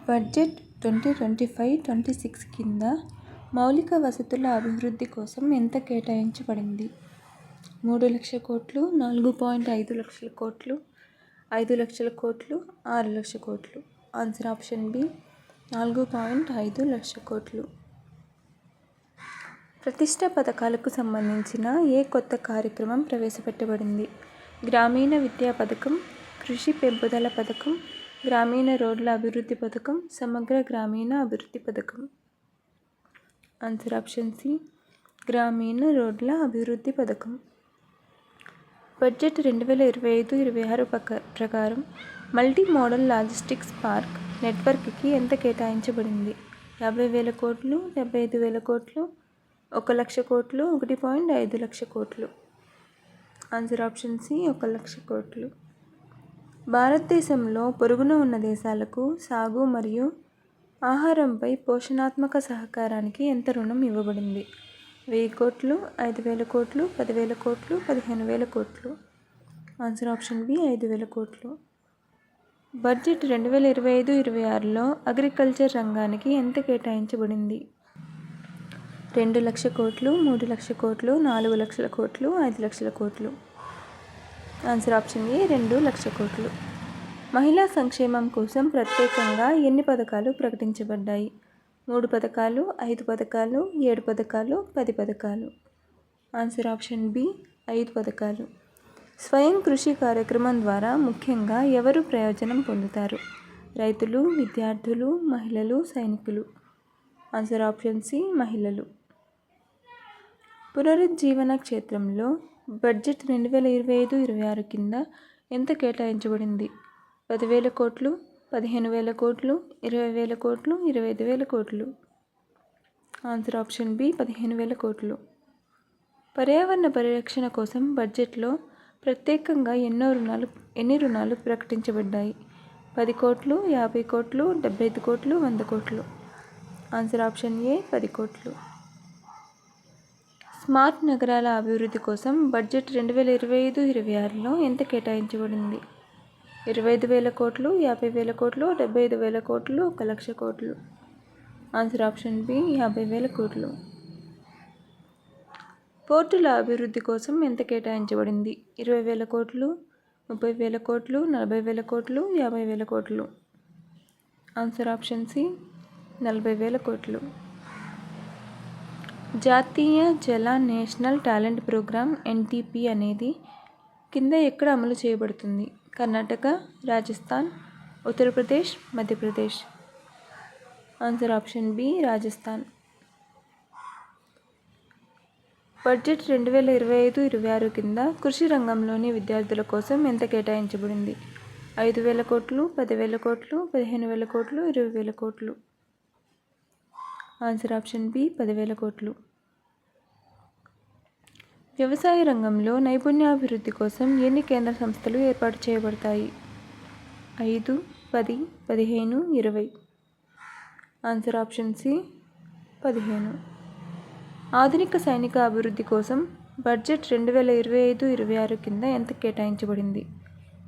Budget 2025-26 కింద మౌలిక వసతుల అభివృద్ధి కోసం ఎంత కేటాయించబడింది? 3,00,000 కోట్లు, 4.5 లక్షల కోట్లు, 5 లక్షల కోట్లు, 6 లక్షల కోట్లు. ఆన్సర్ ఆప్షన్ బి 4.5 లక్షల కోట్లు. ప్రతిష్ట పథకాలకు సంబంధించిన ఏ కొత్త కార్యక్రమం ప్రవేశపెట్టబడింది? గ్రామీణ విద్యా పథకం, కృషి పెంపుదల పథకం, గ్రామీణ రోడ్ల అభివృద్ధి పథకం, సమగ్ర గ్రామీణ అభివృద్ధి పథకం. ఆన్సర్ ఆప్షన్ సి గ్రామీణ రోడ్ల అభివృద్ధి పథకం. బడ్జెట్ 2025-26 ప్రకారం మల్టీ మోడల్ లాజిస్టిక్స్ పార్క్ నెట్వర్క్కి ఎంత కేటాయించబడింది? 50,000 కోట్లు, 75,000 కోట్లు, 1,00,000 కోట్లు, 1.5 లక్షల కోట్లు. ఆన్సర్ ఆప్షన్ సి 1,00,000 కోట్లు. భారతదేశంలో పొరుగున ఉన్న దేశాలకు సాగు మరియు ఆహారంపై పోషణాత్మక సహకారానికి ఎంత రుణం ఇవ్వబడింది? 1,000 కోట్లు, 5,000 కోట్లు, 10,000 కోట్లు, 15,000 కోట్లు. ఆన్సర్ ఆప్షన్ బి 5,000 కోట్లు. బడ్జెట్ 2025-26లో అగ్రికల్చర్ రంగానికి ఎంత కేటాయించబడింది? 2,00,000 కోట్లు, 3,00,000 కోట్లు, 4,00,000 కోట్లు, 5,00,000 కోట్లు. ఆన్సర్ ఆప్షన్ ఏ 2,00,000 కోట్లు. మహిళా సంక్షేమం కోసం ప్రత్యేకంగా ఎన్ని పథకాలు ప్రకటించబడ్డాయి? 3 పథకాలు, 5 పథకాలు, 7 పథకాలు, 10 పథకాలు. ఆన్సర్ ఆప్షన్ బి 5 పథకాలు. స్వయం కృషి కార్యక్రమం ద్వారా ముఖ్యంగా ఎవరు ప్రయోజనం పొందుతారు? రైతులు, విద్యార్థులు, మహిళలు, సైనికులు. ఆన్సర్ ఆప్షన్ సి మహిళలు. పునరుజ్జీవన క్షేత్రంలో బడ్జెట్ 2025-26 కింద ఎంత కేటాయించబడింది? 10,000 కోట్లు, 15,000 కోట్లు, 20,000 కోట్లు, 25,000 కోట్లు. ఆన్సర్ ఆప్షన్ బి 15,000 కోట్లు. పర్యావరణ పరిరక్షణ కోసం బడ్జెట్లో ప్రత్యేకంగా ఎన్ని రుణాలు ప్రకటించబడ్డాయి? 10 కోట్లు, 50 కోట్లు, 75 కోట్లు, 100 కోట్లు. ఆన్సర్ ఆప్షన్ ఏ 10 కోట్లు. స్మార్ట్ నగరాల అభివృద్ధి కోసం బడ్జెట్ 2025-26లో ఎంత కేటాయించబడింది? 25,000 కోట్లు, 50,000 కోట్లు, 75,000 కోట్లు, 1,00,000 కోట్లు. ఆన్సర్ ఆప్షన్ బి 50,000 కోట్లు. పోర్టుల అభివృద్ధి కోసం ఎంత కేటాయించబడింది? 20,000 కోట్లు, 30,000 కోట్లు, 40,000 కోట్లు, 50,000 కోట్లు. ఆన్సర్ ఆప్షన్ సి 40,000 కోట్లు. జాతీయ జల నేషనల్ టాలెంట్ ప్రోగ్రామ్ NTP అనేది కింద ఎక్కడ అమలు చేయబడుతుంది? Karnataka, Rajasthan, Uttar Pradesh, Madhya Pradesh. Answer option B Rajasthan. Budget 2025-26 కింద కృషి రంగంలోని విద్యార్థుల కోసం ఎంత కేటాయించబడింది? 5,000 కోట్లు, 10,000 కోట్లు, 15,000 కోట్లు, 20,000 కోట్లు. ఆన్సర్ ఆప్షన్ బి 10,000 కోట్లు. వ్యవసాయ రంగంలో నైపుణ్యాభివృద్ధి కోసం ఎన్ని కేంద్ర సంస్థలు ఏర్పాటు చేయబడతాయి? 5, 10, 15, 20. Answer option C 15. ఆధునిక సైనిక అభివృద్ధి కోసం బడ్జెట్ 2025-26 కింద ఎంత కేటాయించబడింది?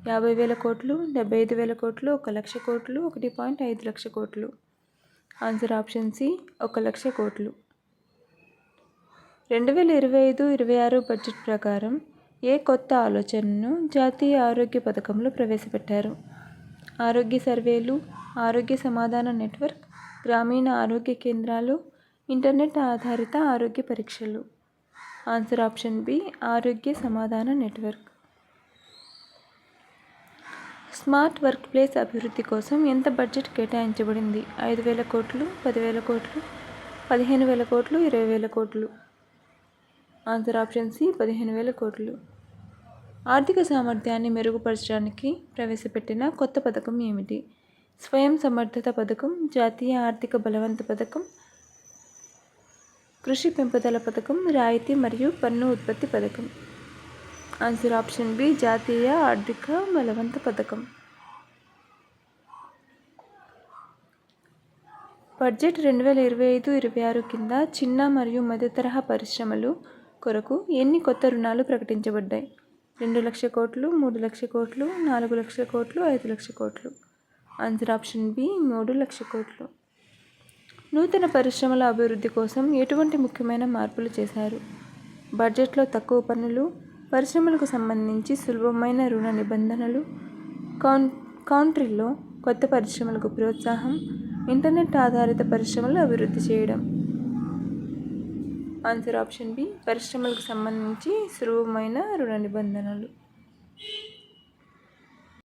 50,000 కోట్లు, 75,000 కోట్లు, 1,00,000 కోట్లు, 1.5 లక్షల కోట్లు. ఆన్సర్ ఆప్షన్ సి 1,00,000 కోట్లు. 2025-26 బడ్జెట్ ప్రకారం ఏ కొత్త ఆలోచనను జాతీయ ఆరోగ్య పథకంలో ప్రవేశపెట్టారు? ఆరోగ్య సర్వేలు, ఆరోగ్య సమాధాన నెట్వర్క్, గ్రామీణ ఆరోగ్య కేంద్రాలు, ఇంటర్నెట్ ఆధారిత ఆరోగ్య పరీక్షలు. ఆన్సర్ ఆప్షన్ బి ఆరోగ్య సమాధాన నెట్వర్క్. స్మార్ట్ వర్క్ ప్లేస్ అభివృద్ధి కోసం ఎంత బడ్జెట్ కేటాయించబడింది? 5,000 కోట్లు, 10,000 కోట్లు, 15,000 కోట్లు, 20,000 కోట్లు. ఆన్సర్ ఆప్షన్ సి 15,000 కోట్లు. ఆర్థిక సామర్థ్యాన్ని మెరుగుపరచడానికి ప్రవేశపెట్టిన కొత్త పథకం ఏమిటి? స్వయం సమర్థత పథకం, జాతీయ ఆర్థిక బలవంత పథకం, కృషి పెంపుదల పథకం, రాయితీ మరియు పన్ను ఉత్పత్తి పథకం. ఆన్సర్ ఆప్షన్ బి జాతీయ ఆర్థిక బలవంత పథకం. బడ్జెట్ 2025-26 కింద చిన్న మరియు మధ్య తరహా పరిశ్రమలు కొరకు ఎన్ని కొత్త రుణాలు ప్రకటించబడ్డాయి? 2,00,000 కోట్లు, 3,00,000 కోట్లు, 4,00,000 కోట్లు, 5,00,000 కోట్లు. ఆన్సర్ ఆప్షన్ బి 3,00,000 కోట్లు. నూతన పరిశ్రమల అభివృద్ధి కోసం ఎటువంటి ముఖ్యమైన మార్పులు చేశారు? బడ్జెట్లో తక్కువ పన్నులు, పరిశ్రమలకు సంబంధించి సులభమైన రుణ నిబంధనలు, కౌంట్రీలో కొత్త పరిశ్రమలకు ప్రోత్సాహం, ఇంటర్నెట్ ఆధారిత పరిశ్రమలు అభివృద్ధి చేయడం. ఆన్సర్ ఆప్షన్ బి పరిశ్రమలకు సంబంధించి సులభమైన రుణ నిబంధనలు.